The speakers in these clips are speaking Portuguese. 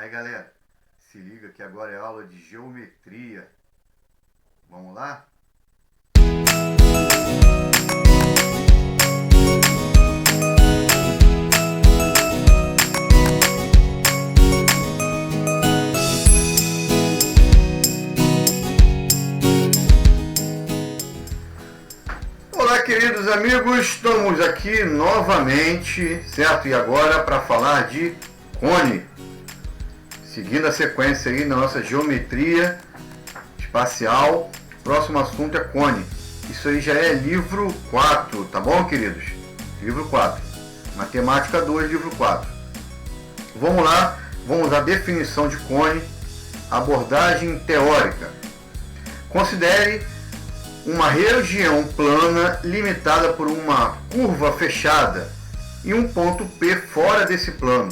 Aí galera, se liga que agora é aula de geometria. Vamos lá? Olá, queridos amigos, estamos aqui novamente, certo? E agora para falar de cone. Seguindo a sequência aí na nossa geometria espacial, o próximo assunto é cone. Isso aí já é livro 4, tá bom, queridos? Livro 4. Matemática 2, livro 4. Vamos lá, vamos à definição de cone, abordagem teórica. Considere uma região plana limitada por uma curva fechada e um ponto P fora desse plano.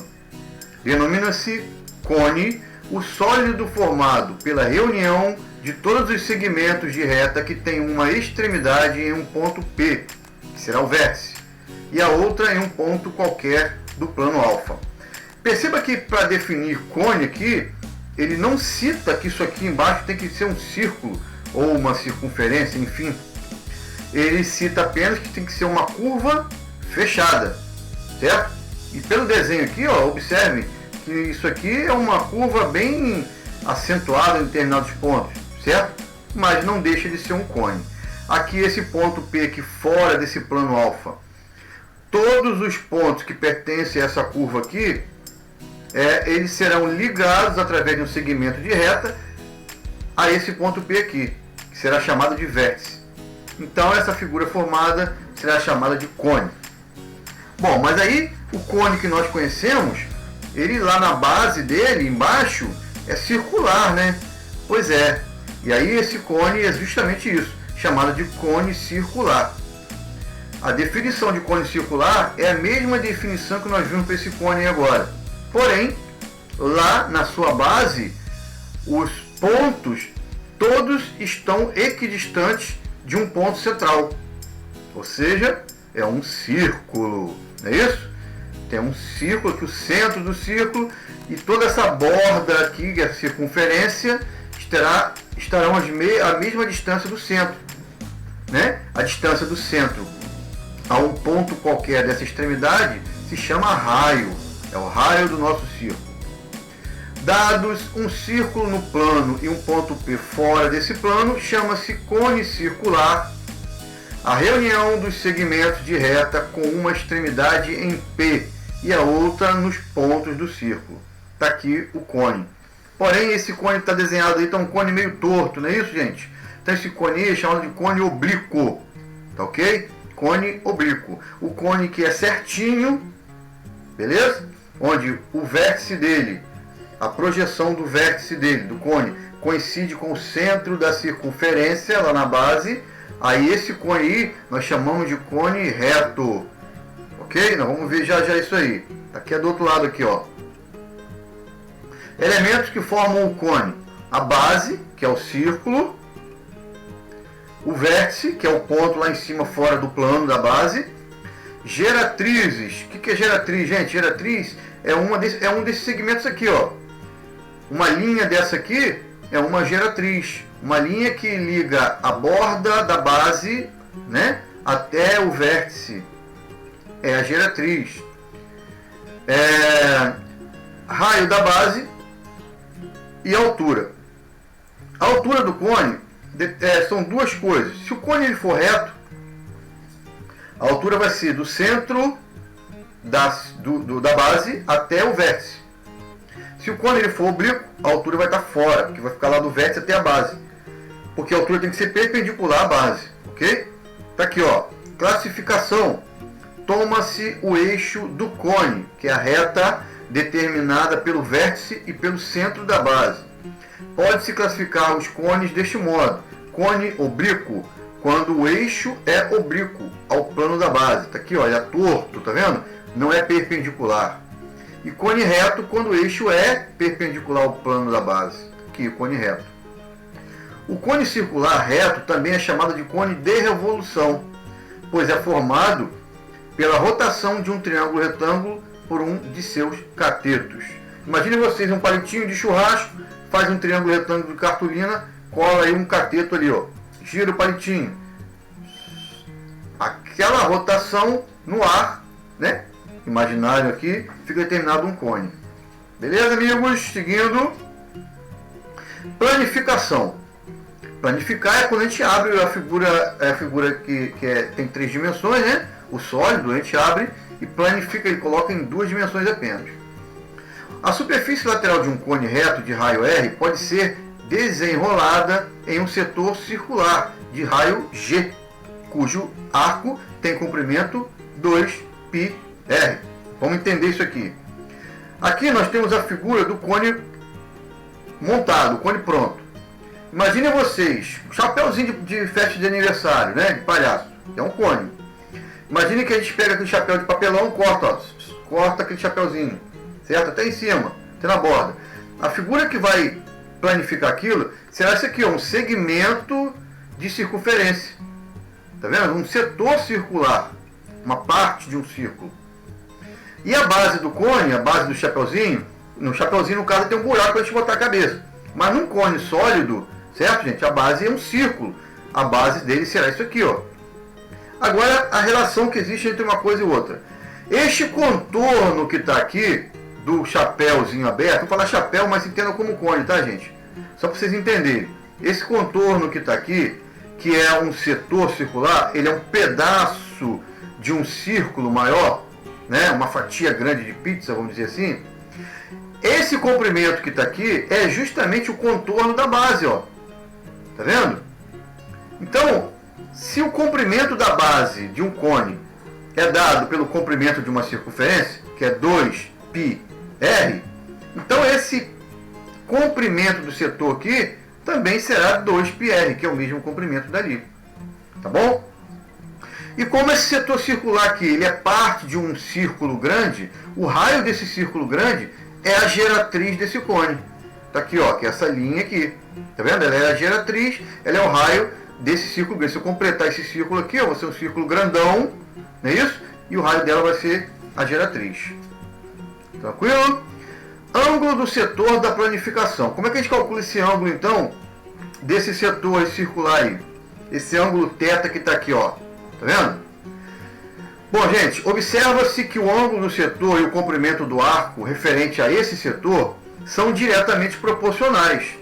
Denomina-se cone o sólido formado pela reunião de todos os segmentos de reta que tem uma extremidade em um ponto P, que será o vértice, e a outra em um ponto qualquer do plano alfa. Perceba que para definir cone aqui, ele não cita que isso aqui embaixo tem que ser um círculo ou uma circunferência, enfim. Ele cita apenas que tem que ser uma curva fechada, certo? E pelo desenho aqui, ó, observe que isso aqui é uma curva bem acentuada em determinados pontos, certo? Mas não deixa de ser um cone. Aqui esse ponto P aqui fora desse plano alfa, todos os pontos que pertencem a essa curva aqui, eles serão ligados através de um segmento de reta a esse ponto P aqui, que será chamado de vértice. Então essa figura formada será chamada de cone. Bom, mas aí o cone que nós conhecemos, ele lá na base dele, embaixo, é circular, né? Pois é. E aí esse cone é justamente isso, chamado de cone circular. A definição de cone circular é a mesma definição que nós vimos para esse cone agora. Porém, lá na sua base, os pontos todos estão equidistantes de um ponto central. Ou seja, é um círculo, não é isso? Tem um círculo aqui, o centro do círculo, e toda essa borda aqui, que é a circunferência, estarão a mesma distância do centro, né? A distância do centro a um ponto qualquer dessa extremidade se chama raio, é o raio do nosso círculo. Dados um círculo no plano e um ponto P fora desse plano, chama-se cone circular a reunião dos segmentos de reta com uma extremidade em P e a outra nos pontos do círculo. Está aqui o cone. Porém, esse cone está desenhado aí, está um cone meio torto, não é isso, gente? Então esse cone aí é chamado de cone oblíquo, tá ok? Cone oblíquo. O cone que é certinho, beleza? Onde o vértice dele, a projeção do vértice dele, do cone, coincide com o centro da circunferência lá na base. Aí esse cone aí nós chamamos de cone reto, ok? Nós vamos ver já isso aí. Aqui é do outro lado aqui, ó. Elementos que formam o cone: a base, que é o círculo, o vértice, que é o ponto lá em cima fora do plano da base, geratrizes. O que é geratriz, gente? Geratriz é um desses segmentos aqui, ó. Uma linha dessa aqui é uma geratriz, uma linha que liga a borda da base, né, até o vértice, é a geratriz. Raio da base e altura. A altura do cone são duas coisas. Se o cone ele for reto, a altura vai ser do centro da base até o vértice. Se o cone ele for oblíquo, a altura vai estar fora, porque vai ficar lá do vértice até a base. Porque a altura tem que ser perpendicular à base, ok? Tá aqui, ó. Classificação. Toma-se o eixo do cone, que é a reta determinada pelo vértice e pelo centro da base. Pode-se classificar os cones deste modo: cone oblíquo, quando o eixo é oblíquo ao plano da base. Tá aqui, ó, ele é torto, tá vendo? Não é perpendicular. E cone reto, quando o eixo é perpendicular ao plano da base. Aqui, cone reto. O cone circular reto também é chamado de cone de revolução, pois é formado pela rotação de um triângulo retângulo por um de seus catetos. Imagine vocês um palitinho de churrasco, faz um triângulo retângulo de cartolina, cola aí um cateto ali, ó. Gira o palitinho. Aquela rotação no ar, né? Imaginário aqui, fica determinado um cone. Beleza, amigos? Seguindo. Planificação. Planificar é quando a gente abre a figura que tem 3 dimensões, né? O sólido, a gente abre e planifica, ele coloca em 2 dimensões apenas. A superfície lateral de um cone reto de raio R pode ser desenrolada em um setor circular de raio G, cujo arco tem comprimento 2πr. Vamos entender isso aqui. Aqui nós temos a figura do cone montado, o cone pronto. Imaginem vocês, um chapéuzinho de festa de aniversário, né, de palhaço, é um cone. Imagine que a gente pega aquele chapéu de papelão, corta aquele chapéuzinho, certo? Até em cima, até na borda. A figura que vai planificar aquilo será esse aqui, ó, um segmento de circunferência. Tá vendo? Um setor circular, uma parte de um círculo. E a base do cone, a base do chapéuzinho, no chapéuzinho no caso tem um buraco para a gente botar a cabeça. Mas num cone sólido, certo, gente? A base é um círculo. A base dele será isso aqui, ó. Agora, a relação que existe entre uma coisa e outra. Este contorno que está aqui, do chapéuzinho aberto, vou falar chapéu, mas entenda como cone, tá, gente? Só para vocês entenderem. Esse contorno que está aqui, que é um setor circular, ele é um pedaço de um círculo maior, né? Uma fatia grande de pizza, vamos dizer assim. Esse comprimento que está aqui é justamente o contorno da base, ó. Tá vendo? Então, se o comprimento da base de um cone é dado pelo comprimento de uma circunferência, que é 2πr, então esse comprimento do setor aqui também será 2πr, que é o mesmo comprimento dali. Tá bom? E como esse setor circular aqui ele é parte de um círculo grande, o raio desse círculo grande é a geratriz desse cone. Tá aqui, ó, que é essa linha aqui. Tá vendo? Ela é a geratriz, ela é o raio desse círculo grande. Se eu completar esse círculo aqui, ó, vai ser um círculo grandão, não é isso? E o raio dela vai ser a geratriz. Tranquilo? Ângulo do setor da planificação. Como é que a gente calcula esse ângulo, então, desse setor circular aí? Esse ângulo θ que está aqui, ó. Tá vendo? Bom, gente, observa-se que o ângulo do setor e o comprimento do arco referente a esse setor são diretamente proporcionais.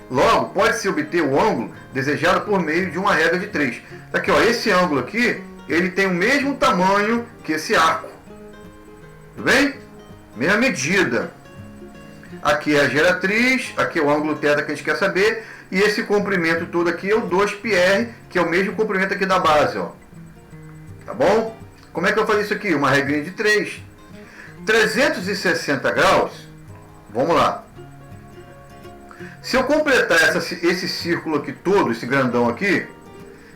Logo, pode-se obter o ângulo desejado por meio de uma regra de 3. Tá aqui, ó, esse ângulo aqui, ele tem o mesmo tamanho que esse arco. Tudo bem? Mesma medida. Aqui é a geratriz, aqui é o ângulo θ que a gente quer saber, e esse comprimento todo aqui é o 2πr, que é o mesmo comprimento aqui da base, ó. Tá bom? Como é que eu faço isso aqui? Uma regrinha de 3. 360 graus, vamos lá. Se eu completar esse círculo aqui todo, esse grandão aqui,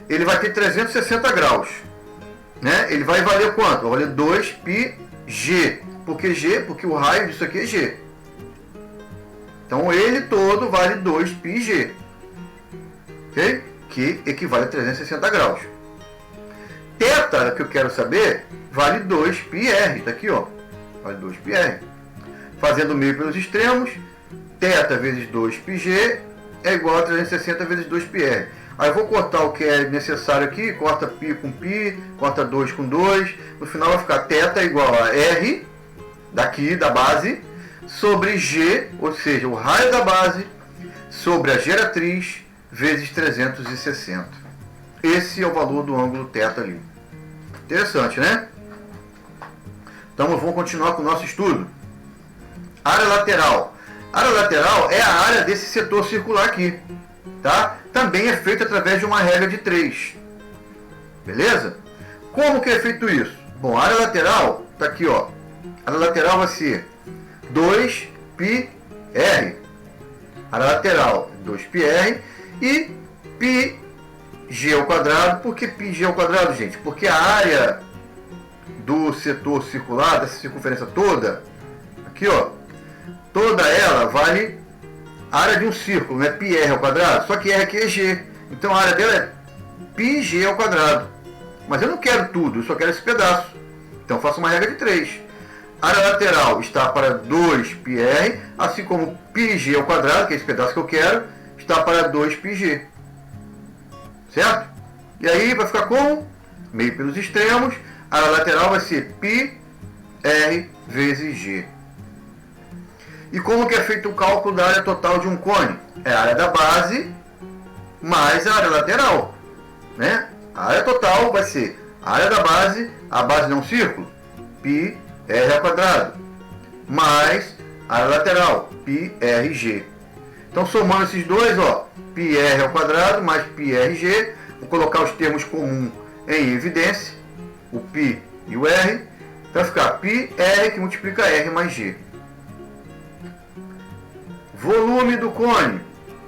ele vai ter 360 graus. Né? Ele vai valer quanto? Vai valer 2πg. Por que G? Porque o raio disso aqui é G. Então ele todo vale 2πg. Ok? Que equivale a 360 graus. Θ, que eu quero saber, vale 2πr. Está aqui, ó. Vale 2πr. Fazendo o meio pelos extremos, θ vezes 2πg é igual a 360 vezes 2πr. Aí eu vou cortar o que é necessário aqui, corta π com π, corta 2 com 2. No final vai ficar θ igual a r, daqui, da base, sobre g, ou seja, o raio da base, sobre a geratriz, vezes 360. Esse é o valor do ângulo θ ali. Interessante, né? Então vamos continuar com o nosso estudo. Área lateral. Área lateral é a área desse setor circular aqui. Tá? Também é feito através de uma regra de 3. Beleza? Como que é feito isso? Bom, a área lateral está aqui, ó. A área lateral vai ser 2πr. Área lateral 2πr e πg ao quadrado. Por que πg ao quadrado, gente? Porque a área do setor circular, dessa circunferência toda, aqui, ó, toda ela vale a área de um círculo, né? πr ao quadrado, só que r aqui é g. Então a área dela é πg ao quadrado. Mas eu não quero tudo, eu só quero esse pedaço. Então eu faço uma regra de 3. área lateral está para 2πr, assim como πg ao quadrado, que é esse pedaço que eu quero, está para 2πg. Certo? E aí vai ficar como? Meio pelos extremos, a área lateral vai ser πr vezes g. E como que é feito o cálculo da área total de um cone? É a área da base mais a área lateral, né? A área total vai ser a área da base, a base não é um círculo, πr ao quadrado, mais a área lateral, πrg. Então, somando esses dois, ó, πr ao quadrado mais πrg, vou colocar os termos comuns em evidência, o π e o r, vai ficar πr que multiplica r mais g. Volume do cone.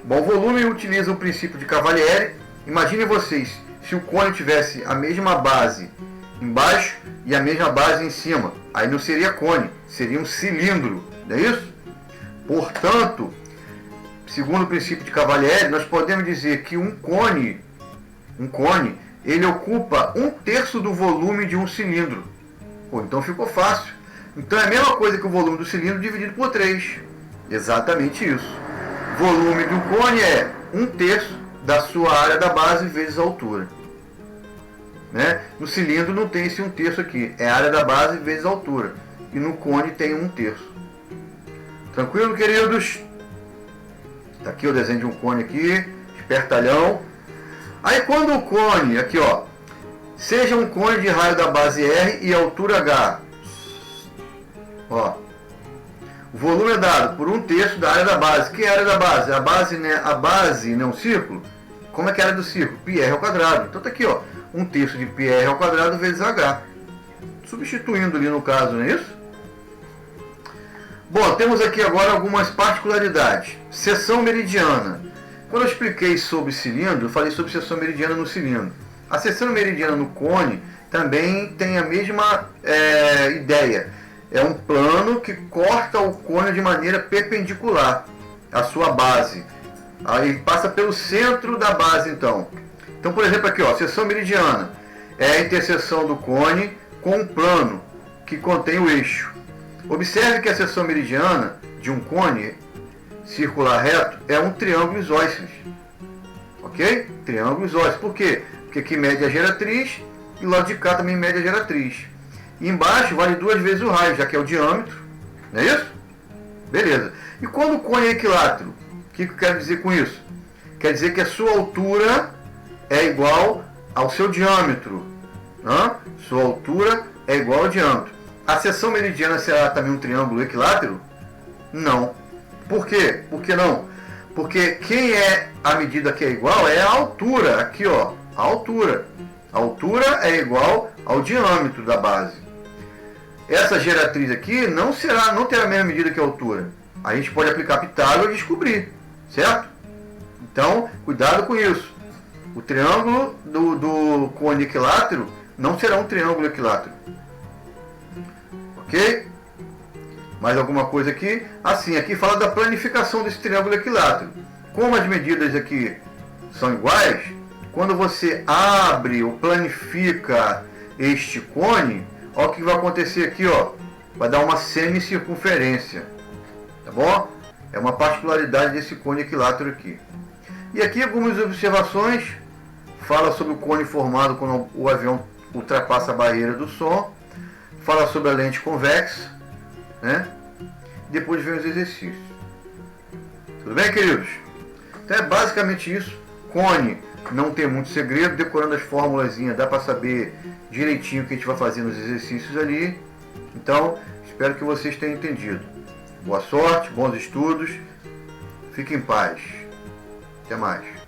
Bom, o volume utiliza o princípio de Cavalieri. Imagine vocês, se o cone tivesse a mesma base embaixo e a mesma base em cima. Aí não seria cone, seria um cilindro, não é isso? Portanto, segundo o princípio de Cavalieri, nós podemos dizer que um cone, ele ocupa 1/3 do volume de um cilindro. Pô, então ficou fácil. Então é a mesma coisa que o volume do cilindro dividido por 3. Exatamente isso. O volume do cone é 1/3 da sua área da base vezes a altura. Né? No cilindro não tem esse 1/3 aqui, é a área da base vezes a altura. E no cone tem 1/3. Tranquilo, queridos? Tá aqui o desenho de um cone aqui, espertalhão. Aí quando o cone, aqui ó, seja um cone de raio da base R e altura H, ó, o volume é dado por 1/3 da área da base. Que é a área da base? A base, né, um círculo. Como é que é a área do círculo? πr ao quadrado. Então tá aqui, ó, 1/3 de πr ao quadrado vezes h. Substituindo ali no caso, não é isso? Bom, temos aqui agora algumas particularidades. Seção meridiana. Quando eu expliquei sobre cilindro, eu falei sobre seção meridiana no cilindro. A seção meridiana no cone também tem a mesma ideia. É um plano que corta o cone de maneira perpendicular à sua base. Aí passa pelo centro da base, então. Então, por exemplo, aqui, ó, seção meridiana é a interseção do cone com um plano que contém o eixo. Observe que a seção meridiana de um cone circular reto é um triângulo isósceles. Ok? Triângulo isósceles. Por quê? Porque aqui mede a geratriz e lá de cá também mede a geratriz. E embaixo vale 2 vezes o raio, já que é o diâmetro. Não é isso? Beleza. E quando o cone é equilátero, o que eu quero dizer com isso? Quer dizer que a sua altura é igual ao seu diâmetro. Sua altura é igual ao diâmetro. A seção meridiana será também um triângulo equilátero? Não. Por quê? Por que não? Porque quem é a medida que é igual é a altura. Aqui, ó, a altura. A altura é igual ao diâmetro da base. Essa geratriz aqui não terá a mesma medida que a altura. A gente pode aplicar Pitágoras e descobrir, certo? Então, cuidado com isso. O triângulo do cone equilátero não será um triângulo equilátero. Ok? Mais alguma coisa aqui? Assim, aqui fala da planificação desse triângulo equilátero. Como as medidas aqui são iguais, quando você abre ou planifica este cone, olha o que vai acontecer aqui, ó. Vai dar uma semicircunferência. Tá bom? É uma particularidade desse cone equilátero aqui. E aqui algumas observações. Fala sobre o cone formado quando o avião ultrapassa a barreira do som. Fala sobre a lente convexa, né? Depois vem os exercícios. Tudo bem, queridos? Então é basicamente isso. Cone não tem muito segredo. Decorando as formulazinhas dá para saber direitinho o que a gente vai fazer nos exercícios ali. Então, espero que vocês tenham entendido. Boa sorte, bons estudos. Fiquem em paz. Até mais.